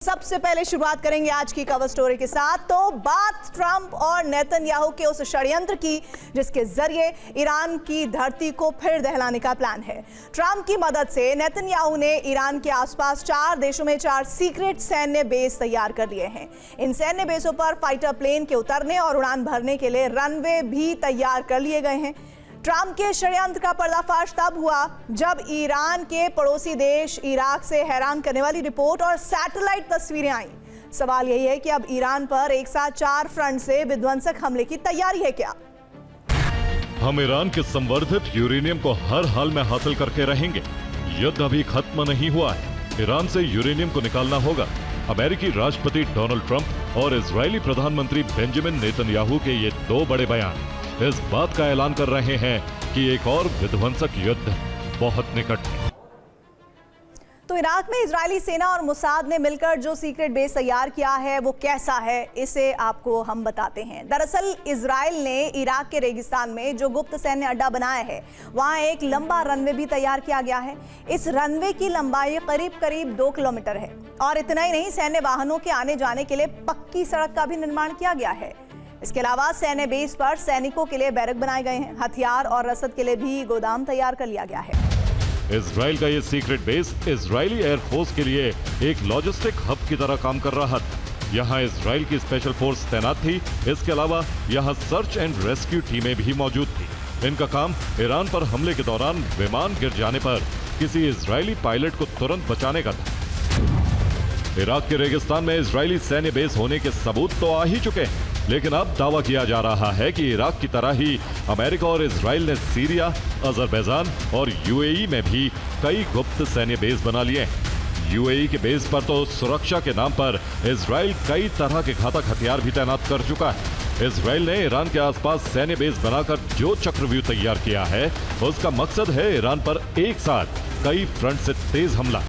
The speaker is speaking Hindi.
सबसे पहले शुरुआत करेंगे आज की कवर स्टोरी के साथ। तो बात ट्रंप और नेतन्याहू के उस षड्यंत्र की जिसके जरिए ईरान की धरती को फिर दहलाने का प्लान है। ट्रंप की मदद से नेतन्याहू ने ईरान के आसपास 4 देशों में 4 सीक्रेट सैन्य बेस तैयार कर लिए हैं। इन सैन्य बेसों पर फाइटर प्लेन के उतरने और उड़ान भरने के लिए रनवे भी तैयार कर लिए गए हैं। ट्रंप के षड्यंत्र का पर्दाफाश तब हुआ जब ईरान के पड़ोसी देश इराक से हैरान करने वाली रिपोर्ट और सैटेलाइट तस्वीरें आईं। सवाल यही है कि अब ईरान पर एक साथ 4 फ्रंट से विध्वंसक हमले की तैयारी है क्या? हम ईरान के संवर्धित यूरेनियम को हर हाल में हासिल करके रहेंगे। युद्ध अभी खत्म नहीं हुआ है। ईरान से यूरेनियम को निकालना होगा। अमेरिकी राष्ट्रपति डोनाल्ड ट्रंप और इजरायली प्रधानमंत्री बेंजामिन नेतन्याहू के ये 2 बड़े बयान इस बात का ऐलान कर रहे हैं कि एक और विध्वंसक युद्ध बहुत निकट है। तो इराक में इजरायली सेना और मोसाद ने मिलकर जो सीक्रेट बेस तैयार किया है वो कैसा है, इसे आपको हम बताते हैं। दरअसल इजराइल ने इराक के रेगिस्तान में जो गुप्त सैन्य अड्डा बनाया है वहां एक लंबा रनवे भी तैयार किया गया है। इस रनवे की लंबाई करीब 2 किलोमीटर है और इतना ही नहीं, सैन्य वाहनों के आने जाने के लिए पक्की सड़क का भी निर्माण किया गया है। इसके अलावा सैन्य बेस पर सैनिकों के लिए बैरक बनाए गए हैं। हथियार और रसद के लिए भी गोदाम तैयार कर लिया गया है। इजराइल का ये सीक्रेट बेस इजरायली एयरफोर्स के लिए एक लॉजिस्टिक हब की तरह काम कर रहा था। यहाँ इजराइल की स्पेशल फोर्स तैनात थी। इसके अलावा यहाँ सर्च एंड रेस्क्यू टीमें भी मौजूद थी। इनका काम ईरान पर हमले के दौरान विमान गिर जाने पर किसी इजरायली पायलट को तुरंत बचाने का था। इराक के रेगिस्तान में इजरायली सैन्य बेस होने के सबूत तो आ ही चुके हैं, लेकिन अब दावा किया जा रहा है कि इराक की तरह ही अमेरिका और इजराइल ने सीरिया, अजरबैजान और यूएई में भी कई गुप्त सैन्य बेस बना लिए हैं। यूएई के बेस पर तो सुरक्षा के नाम पर इजराइल कई तरह के घातक हथियार भी तैनात कर चुका है। इजराइल ने ईरान के आसपास सैन्य बेस बनाकर जो चक्रव्यूह तैयार किया है उसका मकसद है ईरान पर एक साथ कई फ्रंट से तेज हमला।